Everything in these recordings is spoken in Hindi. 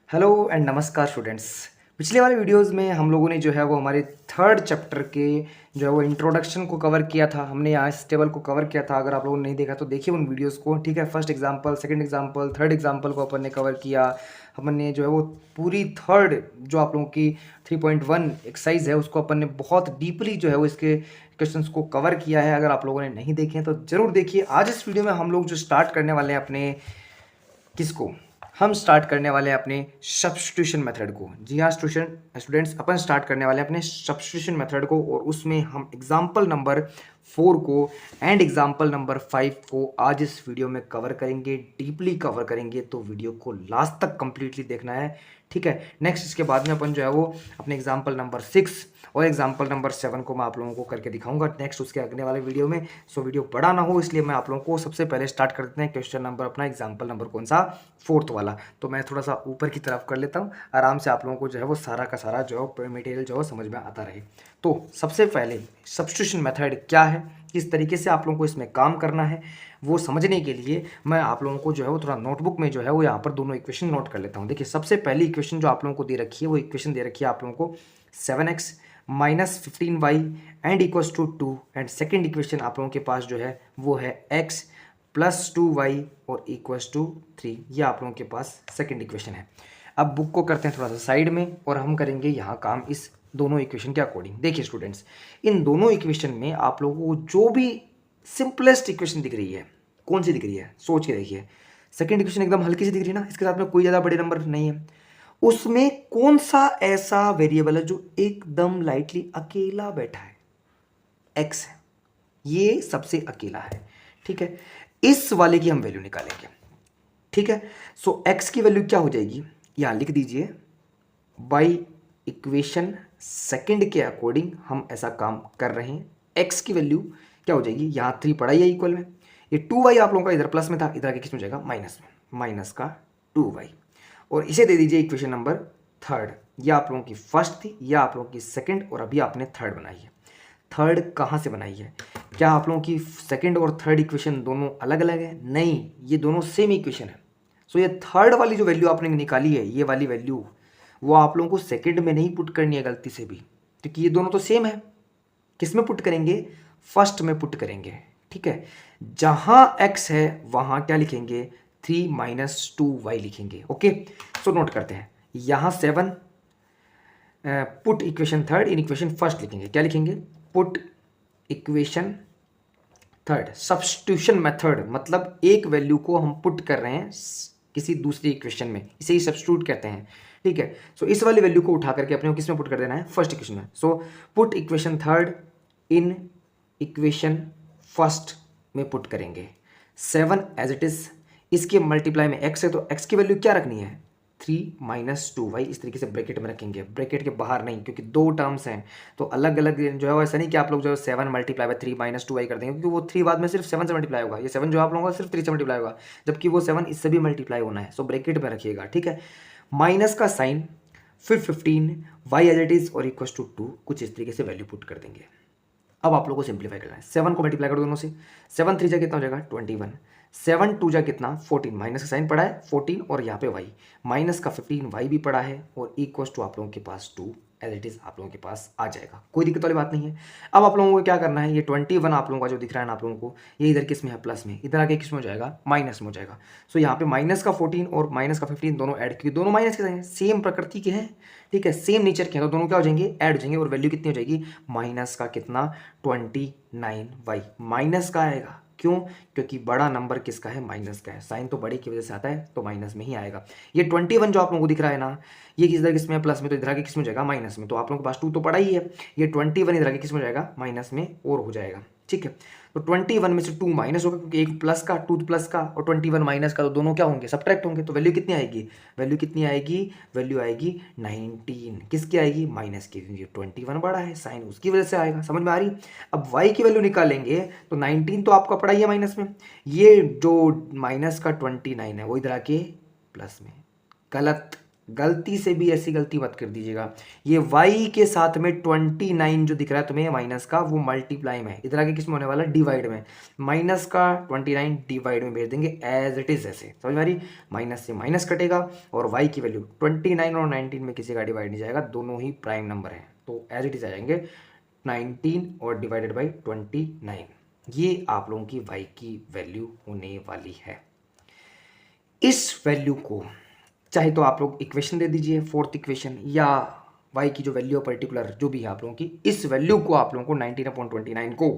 हेलो एंड नमस्कार स्टूडेंट्स। पिछले वाले वीडियोस में हम लोगों ने जो है वो हमारे थर्ड चैप्टर के जो है वो इंट्रोडक्शन को कवर किया था। हमने यहाँ इस टेबल को कवर किया था। अगर आप लोगों ने नहीं देखा तो देखिए उन वीडियोस को, ठीक है। First example, second example, third example को अपन ने कवर किया। हमने जो है वो पूरी थर्ड जो आप लोगों की 3.1 एक्सरसाइज है उसको अपन ने बहुत डीपली जो है वो इसके क्वेश्चंस को कवर किया है। अगर आप लोगों ने नहीं देखे हैं तो ज़रूर देखिए। आज इस वीडियो में हम लोग जो स्टार्ट करने वाले हैं अपने किसको, हम स्टार्ट करने वाले हैं अपने सब्स्टिट्यूशन मेथड को। जी हाँ स्टूडेंट्स, अपन स्टार्ट करने वाले हैं अपने सब्स्टिट्यूशन मेथड को, और उसमें हम एग्जाम्पल नंबर 4 को एंड एग्जाम्पल नंबर 5 को आज इस वीडियो में कवर करेंगे, डीपली कवर करेंगे। तो वीडियो को लास्ट तक कंप्लीटली देखना है, ठीक है। नेक्स्ट इसके बाद में अपन जो है वो अपने एग्जाम्पल नंबर 6 और एग्जाम्पल नंबर 7 को मैं आप लोगों को करके दिखाऊंगा नेक्स्ट उसके अगले वाले वीडियो में। सो वीडियो बड़ा ना हो इसलिए मैं आप लोगों को सबसे पहले स्टार्ट कर देते हैं क्वेश्चन नंबर अपना एग्जाम्पल नंबर कौन सा, 4th वाला। तो मैं थोड़ा सा ऊपर की तरफ कर लेता हूँ, आराम से आप लोगों को जो है वो सारा का सारा जो है मटेरियल जो है समझ में आता रहे। तो सबसे पहले सब्स्टिट्यूशन मेथड क्या है, किस तरीके से आप लोगों को इसमें काम करना है, वो समझने के लिए मैं आप लोगों को जो है वो थोड़ा नोटबुक में जो है वो यहाँ पर दोनों इक्वेशन नोट कर लेता हूँ। देखिए सबसे पहली इक्वेशन जो आप लोगों को दे रखी है वो इक्वेशन दे रखी है आप लोगों को 7x minus 15y and equals to 2, and second equation आप लोगों के पास जो है वो है x प्लस 2y और इक्वल्स टू 3। ये आप लोगों के पास सेकेंड इक्वेशन है। अब बुक को करते हैं थोड़ा सा साइड में और हम करेंगे यहाँ काम इस दोनों इक्वेशन के अकॉर्डिंग। देखिए स्टूडेंट्स, इन दोनों इक्वेशन में आप लोगों को जो भी सिंपलेस्ट इक्वेशन दिख रही है, कौन सी दिख रही है सोच के देखिए। सेकेंड इक्वेशन एकदम हल्की सी दिख रही है ना, इसके साथ में कोई ज़्यादा बड़े नंबर नहीं है। उसमें कौन सा ऐसा वेरिएबल है जो एकदम लाइटली अकेला बैठा है, एक्स है, ये सबसे अकेला है, ठीक है। इस वाले की हम वैल्यू निकालेंगे, ठीक है। सो एक्स की वैल्यू क्या हो जाएगी, यहां लिख दीजिए बाई इक्वेशन सेकंड के अकॉर्डिंग हम ऐसा काम कर रहे हैं। एक्स की वैल्यू क्या हो जाएगी, यहां 3 पड़ा ही है इक्वल में, ये 2y आप लोगों का इधर प्लस में था, इधर आगे किस में जाएगा माइनस में, माइनस का 2y, और इसे दे दीजिए इक्वेशन नंबर थर्ड। ये आप लोगों की फर्स्ट थी, यह आप लोगों की सेकंड, और अभी आपने थर्ड बनाई है। थर्ड कहाँ से बनाई है, क्या आप लोगों की सेकंड और थर्ड इक्वेशन दोनों अलग अलग है? नहीं, ये दोनों सेम इक्वेशन है। सो ये थर्ड वाली जो वैल्यू आपने निकाली है, ये वाली वैल्यू, वो आप लोगों को सेकंड में नहीं पुट करनी है गलती से भी, क्योंकि ये दोनों तो सेम है। किस में पुट करेंगे, फर्स्ट में पुट करेंगे, ठीक है। जहां x है वहां क्या लिखेंगे, 3 माइनस 2y लिखेंगे, ओके। सो नोट करते हैं, यहां 7 put equation third in equation first लिखेंगे, क्या लिखेंगे, put equation third. Substitution method मतलब एक वैल्यू को हम पुट कर रहे हैं किसी दूसरी इक्वेशन में, इसे ही सब्स्टिट्यूट कहते हैं, ठीक है। सो इस वाली वैल्यू को उठा करके अपने को किस में पुट कर देना है, फर्स्ट इक्वेशन में। So put equation third in equation first में पुट करेंगे। 7 एज इट इज, इसके मल्टीप्लाई में x है तो x की वैल्यू क्या रखनी है, 3 माइनस 2y, इस तरीके से ब्रैकेट में रखेंगे, ब्रैकेट के बाहर नहीं, क्योंकि दो टर्म्स हैं तो अलग अलग जो है वो ऐसा नहीं कि आप लोग जो है 7 मल्टीप्लाई बाय 3 माइनस 2y कर देंगे, क्योंकि वो 3 बाद में सिर्फ 7 से मल्टीप्लाई होगा, ये 7 जो आप लोगों का सिर्फ 3 से मल्टीप्लाई होगा, जबकि वो 7 इससे भी मल्टीप्लाई होना है। सो ब्रैकेट में रखिएगा, ठीक है। माइनस का साइन, फिर 15 y एज इट इज और इक्वल टू 2, कुछ इस तरीके से वैल्यू पुट कर देंगे। अब आप लोगों को सिंप्लीफाई करना है, 7 को मल्टीप्लाई कर दो दोनों से, 7 3 जा कितना हो जाएगा 21, 7 2 जा कितना 14, माइनस का साइन पड़ा है 14, और यहाँ पे y माइनस का 15 y भी पड़ा है, और इक्वल्स टू आप लोगों के पास 2 एज इट इज आप लोगों के पास आ जाएगा, कोई दिक्कत वाली बात नहीं है। अब आप लोगों को क्या करना है, ये 21 आप लोगों का जो दिख रहा है ना आप लोगों को, ये इधर किस में है, प्लस में, इधर आगे किस में हो जाएगा, माइनस में हो जाएगा। सो यहाँ पे माइनस का 14 और माइनस का 15 दोनों ऐड, क्योंकि दोनों माइनस के हैं, सेम प्रकृति के हैं, ठीक है, सेम नेचर के हैं, तो दोनों क्या हो जाएंगे, ऐड हो जाएंगे, और वैल्यू कितनी हो जाएगी, माइनस का कितना 29y, माइनस का आएगा, क्यों, क्योंकि बड़ा नंबर किसका है, माइनस का है, साइन तो बड़े की वजह से आता है तो माइनस में ही आएगा। ये 21 जो आप लोगों को दिख रहा है ना, ये किस किस में प्लस में, तो इधर आगे किस में जाएगा, माइनस में, तो आप लोगों के पास 2 तो पड़ा ही है, ये 21 इधर आगे किस में जाएगा, माइनस में और हो जाएगा, ठीक है। तो 21 में से 2 माइनस होगा, क्योंकि एक प्लस का 2 प्लस का और 21 माइनस का, तो दोनों क्या होंगे, सब्ट्रैक्ट होंगे, तो वैल्यू कितनी आएगी, वैल्यू कितनी आएगी, वैल्यू आएगी 19, किसकी आएगी, माइनस की, क्योंकि 21 बड़ा है, साइन उसकी वजह से आएगा, समझ में आ रही। अब y की वैल्यू निकालेंगे तो 19 तो आपका पड़ा ही है माइनस में, ये जो माइनस का 29 है वो इधर आके प्लस में, गलत, गलती से भी ऐसी गलती मत कर दीजिएगा। ये y के साथ में 29 जो दिख रहा है तुम्हें माइनस का, वो मल्टीप्लाई में है, इधर आगे किस में होने वाला है, डिवाइड में। माइनस का 29 डिवाइड में भेज देंगे एज इट इज, ऐसे समझ में आ रही। माइनस से माइनस कटेगा और y की वैल्यू 29 और 19 में किसी का डिवाइड नहीं जाएगा, दोनों ही प्राइम नंबर है, तो एज इट इज आ जाएंगे 19 और डिवाइडेड बाई 29। ये आप लोगों की y की वैल्यू होने वाली है। इस वैल्यू को चाहे तो आप लोग इक्वेशन दे दीजिए, फोर्थ इक्वेशन, या y की जो वैल्यू पर्टिकुलर जो भी है आप लोगों की, इस वैल्यू को आप लोगों को 19/29 को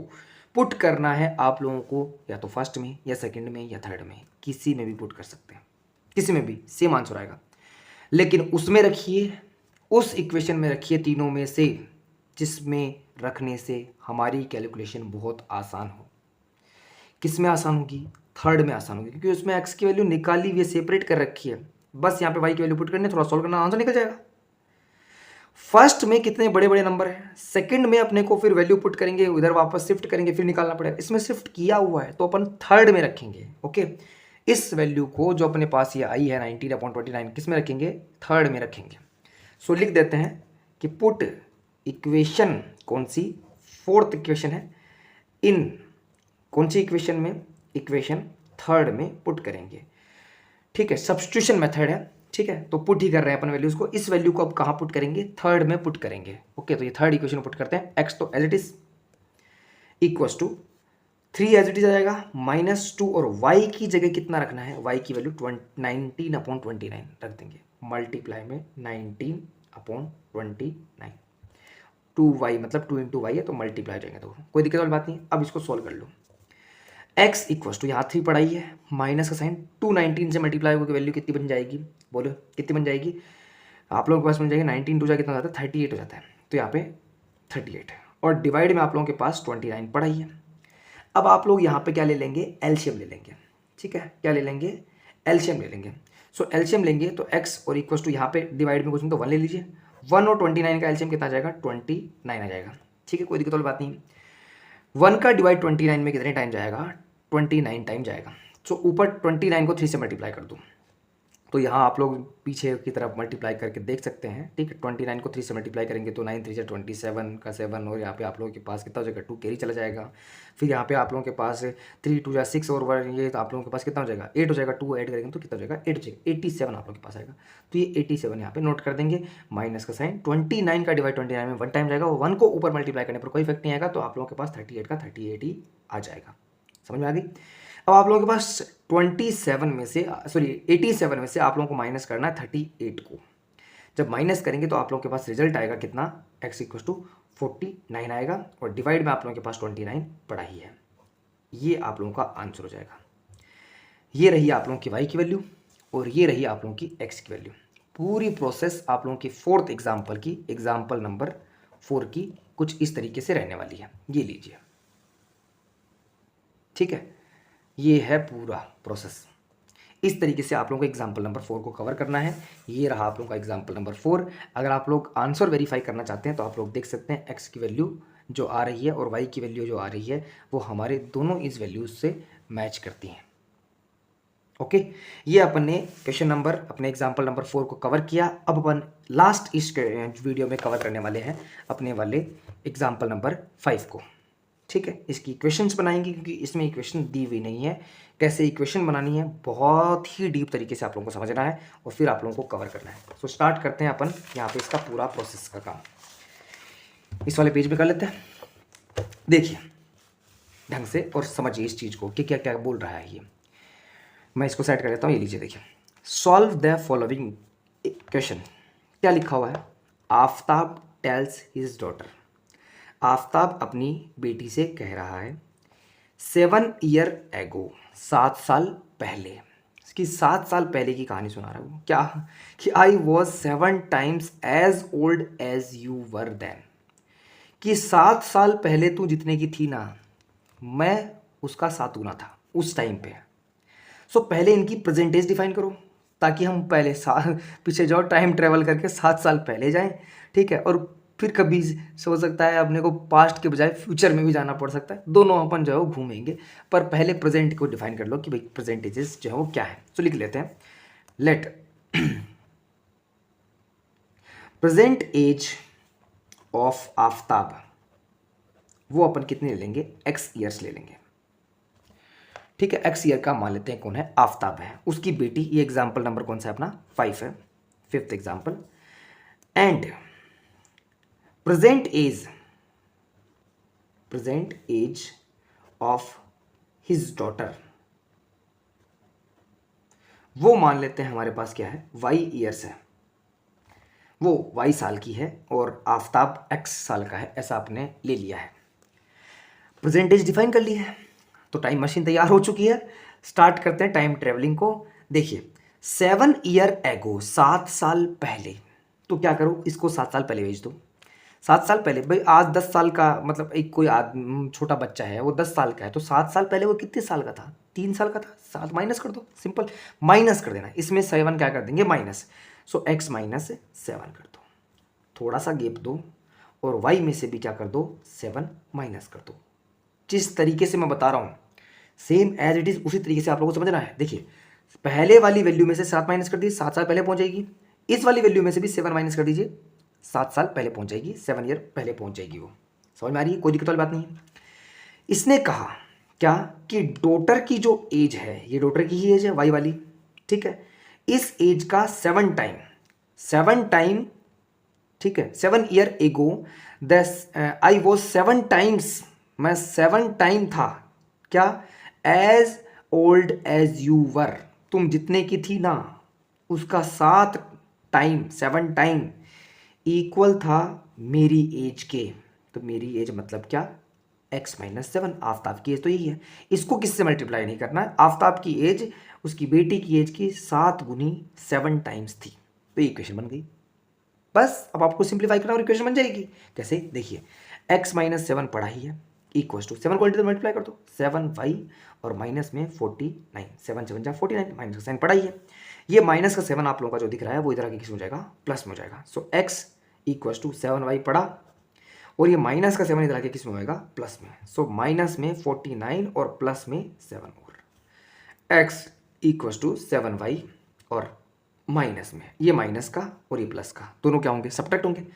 पुट करना है आप लोगों को, या तो फर्स्ट में या सेकंड में या थर्ड में, किसी में भी पुट कर सकते हैं, किसी में भी सेम आंसर आएगा। लेकिन उसमें रखिए, उस इक्वेशन में रखिए तीनों में से जिसमें रखने से हमारी कैलकुलेशन बहुत आसान हो। किस में आसान होगी, थर्ड में आसान होगी, क्योंकि उसमें x की वैल्यू निकाली हुई है, सेपरेट कर रखी है, बस यहाँ पे y की वैल्यू पुट करनी है, थोड़ा सॉल्व करना, आंसर निकल जाएगा। फर्स्ट में कितने बड़े बड़े नंबर हैं, सेकंड में अपने को फिर वैल्यू पुट करेंगे, उधर वापस शिफ्ट करेंगे, फिर निकालना पड़ेगा। इसमें शिफ्ट किया हुआ है तो अपन थर्ड में रखेंगे। ओके, इस वैल्यू को जो अपने पास ये आई है 19/29 किस में रखेंगे, थर्ड में रखेंगे। सो लिख देते हैं कि पुट इक्वेशन, कौन सी, फोर्थ इक्वेशन है, इन कौन सी इक्वेशन में, इक्वेशन थर्ड में पुट करेंगे। ठीक है, सब्स्टिट्यूशन मेथड है, ठीक है, तो पुट ही कर रहे हैं अपन वैल्यूज को। इस वैल्यू को अब कहाँ पुट करेंगे, थर्ड में पुट करेंगे। ओके, तो ये थर्ड इक्वेशन में पुट करते हैं। एक्स तो as it is equals to 3 as it is आ जाएगा, -2 और y की जगह कितना रखना है, y की वैल्यू 19/29 रख देंगे, मल्टीप्लाई में 19/29, 2y मतलब 2 × y है तो मल्टीप्लाई हो जाएंगे, तो कोई दिक्कत वाली बात नहीं। अब इसको सोल्व कर लो। x इक्वल्स टू यहाँ 3 पढ़ाई है, माइनस का साइन, 219 से मल्टीप्लाई होकर वैल्यू कितनी बन जाएगी, बोलो कितनी बन जाएगी आप लोगों के पास, बन जाएगी 19 2 जा कितना हो जाता है, 38 हो जाता है, तो यहाँ पे 38 और डिवाइड में आप लोगों के पास 29 पढ़ाई है। अब आप लोग यहाँ पे क्या ले लेंगे, एलसीएम ले लेंगे। ठीक है, क्या ले लेंगे, एलसीएम ले लेंगे। सो एलसीएम लेंगे तो x और इक्वल्स टू यहाँ पे डिवाइड में कुछ नहीं तो 1 ले लीजिए, 1 और 29 का एलसीएम कितना आ जाएगा, 29 आ जाएगा। ठीक है, कोई दिक्कत वाली बात नहीं। 1 का डिवाइड 29 में कितने टाइम जाएगा, 29 टाइम जाएगा। सो ऊपर 29 को 3 से मल्टीप्लाई कर दूँ, तो यहाँ आप लोग पीछे की तरफ मल्टीप्लाई करके देख सकते हैं। ठीक है, 29 को 3 से मल्टीप्लाई करेंगे तो 9 3 से 27 का 7, और यहाँ पे आप लोगों के पास कितना हो जाएगा, 2 कैरी चला जाएगा। फिर यहाँ पे आप लोगों के पास 3 2 6 और 1, ये तो आप लोगों के पास कितना हो जाएगा, 8 हो जाएगा। 2 ऐड करेंगे तो कितना हो जाएगा, 8 हो जाएगा, 87 आप लोगों के पास आएगा। तो ये 87 यहाँ पे नोट कर देंगे, माइनस का साइन, 29 का डिवाइड 29 में 1 टाइम जाएगा, और 1 को ऊपर मल्टीप्लाई करने पर कोई इफेक्ट नहीं आएगा, तो आप लोगों के पास 38 का 38 ही आ जाएगा। समझ में आ गई। अब आप लोगों के पास 27 में से, सॉरी 87 में से आप लोगों को माइनस करना है 38 को। जब माइनस करेंगे तो आप लोगों के पास रिजल्ट आएगा कितना, x इक्वल टू 49 आएगा, और डिवाइड में आप लोगों के पास 29 पड़ा ही है। ये आप लोगों का आंसर हो जाएगा। ये रही आप लोगों की y की वैल्यू और ये रही आप लोगों की x की वैल्यू। पूरी प्रोसेस आप लोगों की फोर्थ एग्जाम्पल की, एग्जाम्पल नंबर 4 की कुछ इस तरीके से रहने वाली है। ये लीजिए, ठीक है, ये है पूरा प्रोसेस। इस तरीके से आप लोगों को एग्जाम्पल नंबर 4 को कवर करना है। ये रहा आप लोगों का एग्जाम्पल नंबर 4। अगर आप लोग आंसर वेरीफाई करना चाहते हैं तो आप लोग देख सकते हैं x की वैल्यू जो आ रही है और y की वैल्यू जो आ रही है वो हमारे दोनों इस वैल्यूज से मैच करती हैं। ओके, ये अपन ने क्वेश्चन नंबर, अपने एग्जाम्पल नंबर 4 को कवर किया। अब अपन लास्ट इस वीडियो में कवर करने वाले हैं अपने वाले एग्जाम्पल नंबर 5 को। ठीक है, इसकी इक्वेशंस बनाएंगे क्योंकि इसमें इक्वेशन दी हुई नहीं है। कैसे इक्वेशन बनानी है बहुत ही डीप तरीके से आप लोगों को समझना है और फिर आप लोगों को कवर करना है। सो स्टार्ट करते हैं अपन यहाँ पे इसका पूरा प्रोसेस का काम। इस वाले पेज पे कर लेते हैं। देखिए ढंग से और समझिए इस चीज़ को कि क्या क्या बोल रहा है ये। मैं इसको सेट कर लेता हूँ। ये लीजिए, देखिए, सॉल्व द फॉलोइंग क्वेश्चन। क्या लिखा हुआ है, Aftab tales his daughter. Aftab अपनी बेटी से कह रहा है 7 ईयर एगो, 7 साल पहले। इसकी 7 साल पहले की कहानी सुना रहा है वो। क्या कि I was 7 times as old as you were then, कि 7 साल पहले तू जितने की थी ना, मैं उसका 7 गुना था उस टाइम पे। सो पहले इनकी प्रेजेंटेज डिफाइन करो ताकि हम पहले साल पीछे जाओ, टाइम ट्रेवल करके 7 साल पहले जाएं। ठीक है, और फिर कभी हो सकता है अपने को पास्ट के बजाय फ्यूचर में भी जाना पड़ सकता है। दोनों अपन जो है वो घूमेंगे, पर पहले प्रेजेंट को डिफाइन कर लो कि भाई प्रेजेंटेजेस जो है वो क्या है। तो लिख लेते हैं, let present age of Aftab, वो अपन कितने ले लेंगे, एक्स ईयर्स ले लेंगे। ठीक है, एक्स ईयर का मान लेते हैं कौन है, आफ्ताब है, उसकी बेटी, ये एग्जाम्पल नंबर कौन सा है अपना, 5 है, 5th example. And present age of his daughter, वो मान लेते हैं हमारे पास क्या है, y ईयर्स है, वो y साल की है और आफ्ताब x साल का है, ऐसा आपने ले लिया है। प्रेजेंटेज डिफाइन कर ली है, तो टाइम मशीन तैयार हो चुकी है। स्टार्ट करते हैं टाइम ट्रेवलिंग को। देखिए 7 ईयर एगो, 7 साल पहले, तो क्या करो, इसको 7 साल पहले भेज दो। 7 साल पहले भाई, आज 10 साल का मतलब एक कोई छोटा बच्चा है, वो 10 साल का है, तो 7 साल पहले वो कितने साल का था, 3 साल का था, 7 माइनस कर दो, सिंपल माइनस कर देना, इसमें 7 क्या कर देंगे, माइनस, सो x माइनस 7 कर दो, थोड़ा सा गेप दो और y में से भी क्या कर दो, 7 माइनस कर दो। जिस तरीके से मैं बता रहा हूँ सेम एज इट इज, उसी तरीके से आप लोगों को समझना है। देखिए पहले वाली वैल्यू में से 7 माइनस कर दीजिए, 7 साल पहले पहुंच जाएगी। इस वाली वैल्यू में से भी 7 माइनस कर दीजिए, 7 साल पहले पहुंच जाएगी, 7 ईयर पहले पहुंच जाएगी। वो समझ में आ रही है, कोई दिक्कत वाली बात नहीं है। इसने कहा क्या कि डॉटर की जो एज है, ये डॉटर की ही एज है वाई वाली, ठीक है, इस एज का 7 टाइम, ठीक है, 7 year ago I was 7 times, मैं 7 टाइम था क्या, as old as you were, तुम जितने की थी ना उसका 7 टाइम इक्वल था मेरी एज के। तो मेरी एज मतलब क्या, x माइनस 7, आफ्ताब की एज तो यही है, इसको किससे मल्टीप्लाई नहीं करना है, आफ्ताब की एज उसकी बेटी की एज की 7 गुनी 7 टाइम्स थी, तो इक्वेशन बन गई। बस अब आपको सिंप्लीफाई करना और इक्वेशन बन जाएगी। कैसे, देखिए x माइनस 7 पढ़ा ही है, इक्वल टू 7 को मल्टीप्लाई कर दो, 7y और माइनस में 49, 7 7 जा 49, माइनस का साइन पढ़ा ही है। ये माइनस का 7 आप लोगों का जो दिख रहा है वो इधर आके किस में हो जाएगा, प्लस में हो जाएगा। सो x इक्वल टू 7y पढ़ा और ये माइनस का 7 इधर आके किस में होएगा, प्लस में। सो माइनस में 49 और प्लस में 7 और x इक्वल टू 7y और माइनस में ये माइनस का और ये प्लस का, दोनों क्या होंगे, सब्ट्रैक्ट होंगे।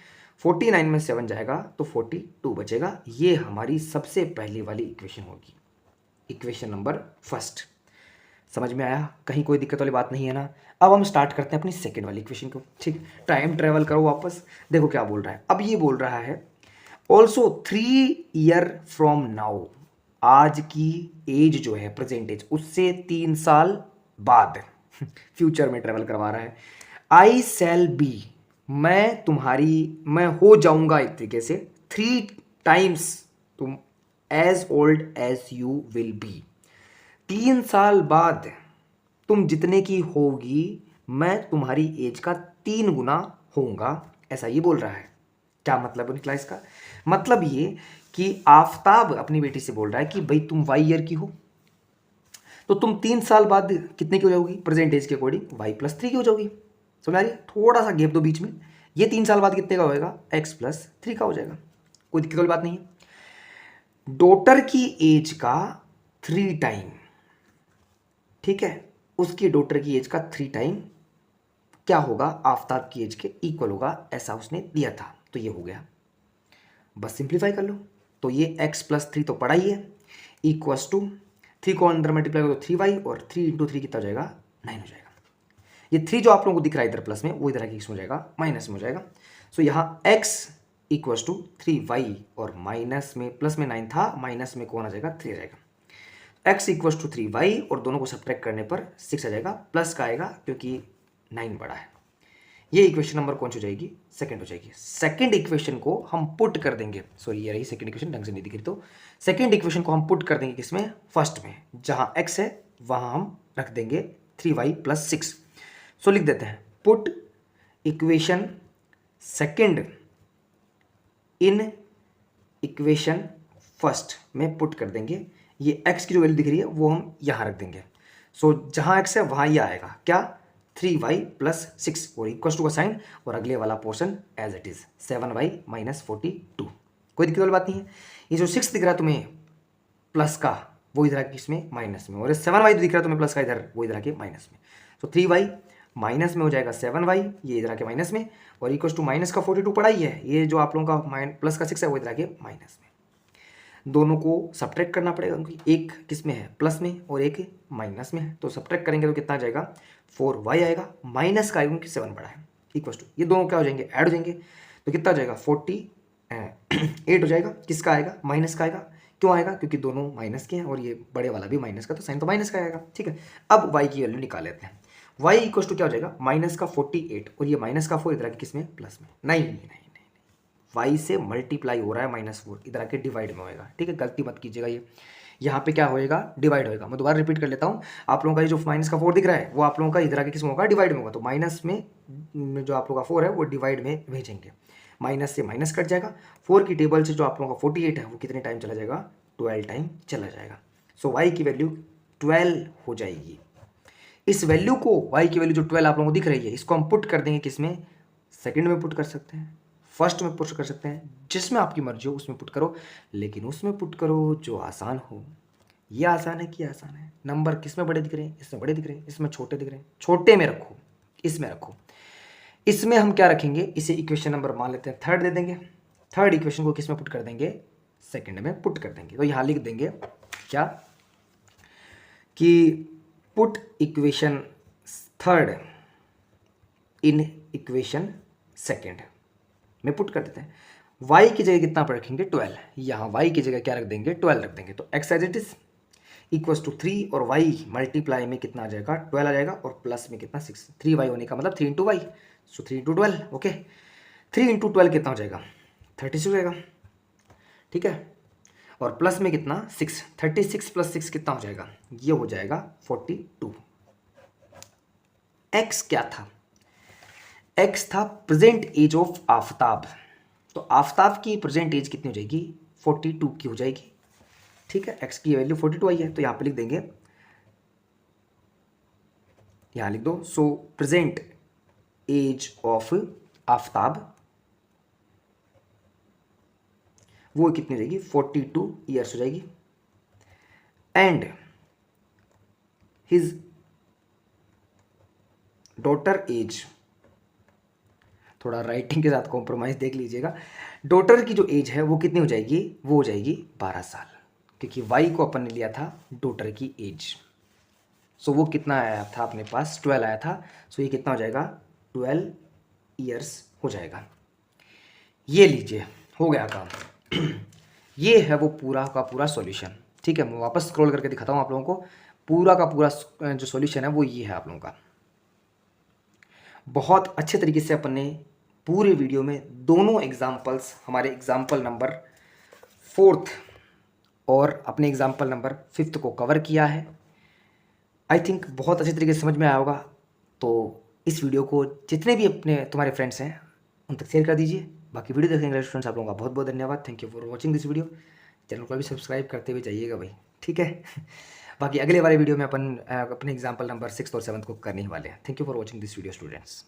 49 में 7 जाएगा तो 42 बचेगा। ये हमारी सबसे पहली वाली इक्वेशन होगी, इक्वेशन नंबर फर्स्ट। समझ में आया, कहीं कोई दिक्कत वाली बात नहीं है ना। अब हम स्टार्ट करते हैं अपनी सेकेंड वाली इक्वेशन को। ठीक, टाइम ट्रेवल करो वापस, देखो क्या बोल रहा है। अब ये बोल रहा है ऑल्सो 3 ईयर फ्रॉम नाउ, आज की एज जो है प्रेजेंट एज, उससे 3 साल बाद फ्यूचर में ट्रेवल करवा रहा है। आई शैल बी, मैं हो जाऊंगा एक तरीके से 3 टाइम्स तुम as old as you will be, 3 साल बाद तुम जितने की होगी मैं तुम्हारी एज का 3 गुना होऊंगा, ऐसा ये बोल रहा है। क्या मतलब निकला इसका, मतलब ये कि आफ्ताब अपनी बेटी से बोल रहा है कि भाई तुम वाई ईयर की हो तो तुम 3 साल बाद कितने की हो जाओगी, प्रेजेंट एज के अकॉर्डिंग y प्लस 3 की हो जाओगी। समझ आ रही है, थोड़ा सा गैप दो बीच में, ये 3 साल बाद कितने का होएगा, x प्लस 3 का हो जाएगा, कोई दिक्कत वाली बात नहीं है। डॉटर की एज का 3 टाइम, ठीक है, उसकी डॉटर की एज का 3 टाइम क्या होगा, आफ्ताब की एज के इक्वल होगा, ऐसा उसने दिया था, तो ये हो गया। बस सिंप्लीफाई कर लो, तो ये x प्लस 3 तो पड़ा ही है, इक्वल्स टू 3 को अंदर मल्टीप्लाई करो तो 3y और 3 इंटू 3 कितना हो जाएगा, 9 हो जाएगा। ये 3 जो आप लोगों को दिख रहा है इधर प्लस में, वो इधर आके हो जाएगा माइनस में हो जाएगा। सो यहाँ x इक्वल्स टू 3y और माइनस में प्लस में 9 था, माइनस में कौन आ जाएगा, 3 आ जाएगा। x इक्वल्स टू 3y और दोनों को सब्ट्रैक्ट करने पर 6 आ जाएगा, प्लस का आएगा क्योंकि 9 बड़ा है। ये इक्वेशन नंबर कौन सी हो जाएगी, सेकंड हो जाएगी। सेकंड इक्वेशन को हम पुट कर देंगे, सॉरी ये रही सेकंड इक्वेशन, ढंग से नहीं दिख रही, तो सेकंड इक्वेशन को हम पुट कर देंगे किसमें, फर्स्ट में, जहां x है वहां हम रख देंगे 3y प्लस 6। सो लिख देते हैं put equation second in equation first में पुट कर देंगे। ये x की जो वैल्यू दिख रही है वो हम यहां रख देंगे। सो जहां x है वहां ये आएगा क्या, 3y प्लस 6 और इक्वल टू का साइन, और अगले वाला portion as it is 7y minus 42, कोई दिक्कत वाली बात नहीं है। ये जो 6 दिख रहा है तुम्हें प्लस का, वो इधर आके इसमें माइनस में, और 7y दिख रहा है तुम्हें प्लस का इधर, वो इधर आके माइनस में। तो 3y माइनस में हो जाएगा 7y, ये इधर आके माइनस में, और इक्वल टू माइनस का 42 पड़ा ही है, ये जो आप लोगों का प्लस का 6 है वो इधर आके माइनस में। दोनों को सब्ट्रैक्ट करना पड़ेगा क्योंकि एक किस में है, प्लस में, और एक माइनस में है। तो सब्ट्रैक्ट करेंगे तो कितना आ जाएगा, 4y आएगा, माइनस का आएगा क्योंकि 7 बड़ा है, इक्वल टू ये दोनों क्या हो जाएंगे, ऐड हो जाएंगे, तो कितना आ जाएगा 48 हो जाएगा। किसका आएगा, माइनस का आएगा। क्यों आएगा, क्योंकि दोनों माइनस के हैं और ये बड़े वाला भी माइनस का, तो साइन तो माइनस का आएगा। ठीक है, अब y की वैल्यू निकाल लेते हैं। y इक्वल टू क्या हो जाएगा, माइनस का 48 और ये माइनस का 4 इधर आके किस में, प्लस में। नहीं, y से मल्टीप्लाई हो रहा है -4, इधर आके डिवाइड में होएगा। ठीक है, गलती मत कीजिएगा, ये यहाँ पे क्या होएगा, डिवाइड होएगा। मैं दोबारा रिपीट कर लेता हूँ, आप लोगों का ये जो माइनस का 4 दिख रहा है वो आप लोगों का इधर आके किस में होगा, डिवाइड में होगा। तो माइनस में जो आप लोगों का 4 है वो डिवाइड में भेजेंगे, माइनस से माइनस कट जाएगा। 4 की टेबल से जो आप लोगों का 48 है वो कितने टाइम चला जाएगा, 12 टाइम चला जाएगा। सो y की वैल्यू 12 हो जाएगी। इस वैल्यू को, y की वैल्यू जो 12 आप लोगों को दिख रही है, इसको हम पुट कर देंगे किसमें, सेकंड में पुट कर सकते हैं, फर्स्ट में पुट कर सकते हैं, जिसमें आपकी मर्जी हो उसमें पुट करो, लेकिन उसमें पुट करो जो आसान हो। ये आसान है कि आसान है, नंबर किस में बड़े दिख रहे हैं, इसमें बड़े दिख रहे हैं, इसमें छोटे दिख रहे हैं, छोटे में रखो, इसमें रखो। इसमें हम क्या रखेंगे, इसे इक्वेशन नंबर मान लेते हैं, थर्ड दे देंगे। थर्ड इक्वेशन को किस में पुट कर देंगे, सेकंड में पुट कर देंगे। तो यहाँ लिख देंगे क्या कि put equation third in equation second में पुट कर देते हैं। y की जगह कितना पर रखेंगे, 12। यहाँ y की जगह क्या रख देंगे, 12 रख देंगे। तो x as it is equals to 3 और y मल्टीप्लाई में कितना आ जाएगा, 12 आ जाएगा, और प्लस में कितना 6। 3y होने का मतलब 3 इंटू वाई, सो 3 इंटू 12। ओके, 3 इंटू 12 कितना हो जाएगा, 36 हो जाएगा। ठीक है, और प्लस में कितना 6, 36 प्लस 6 कितना हो जाएगा, ये हो जाएगा 42। x क्या था, x था प्रेजेंट एज ऑफ आफ्ताब। तो आफ्ताब की प्रेजेंट एज कितनी हो जाएगी, 42 की हो जाएगी। ठीक है, x की वैल्यू 42 आई है, तो यहाँ पे लिख देंगे, यहाँ लिख दो, so present age of Aftab वो कितनी हो जाएगी, 42 ईयर्स हो जाएगी। एंड हिज डॉटर एज, थोड़ा राइटिंग के साथ कॉम्प्रोमाइज़ देख लीजिएगा, डॉटर की जो एज है वो कितनी हो जाएगी, वो हो जाएगी 12 साल, क्योंकि वाई को अपन ने लिया था डॉटर की एज। सो वो कितना आया था अपने पास, 12 आया था। सो ये कितना हो जाएगा, 12 ईयर्स हो जाएगा। ये लीजिए, हो गया काम। ये है वो पूरा का पूरा सॉल्यूशन। ठीक है, मैं वापस स्क्रॉल करके दिखाता हूँ आप लोगों को, पूरा का पूरा जो सॉल्यूशन है वो ये है आप लोगों का। बहुत अच्छे तरीके से अपन ने पूरे वीडियो में दोनों एग्जाम्पल्स, हमारे एग्जाम्पल नंबर 4th और अपने एग्जाम्पल नंबर 5th को कवर किया है। आई थिंक बहुत अच्छे तरीके से समझ में आया होगा। तो इस वीडियो को जितने भी अपने तुम्हारे फ्रेंड्स हैं उन तक शेयर कर दीजिए। बाकी वीडियो देखने के लिए स्टूडेंट्स आप लोगों का बहुत बहुत धन्यवाद। Thank you for watching this video. Channel को भी सब्सक्राइब करते हुए जाइएगा भाई, ठीक है। बाकी अगले वाले वीडियो में अपन अपने एग्जाम्पल नंबर 6th और 7th को करने ही वाले हैं। Thank you for watching this video students.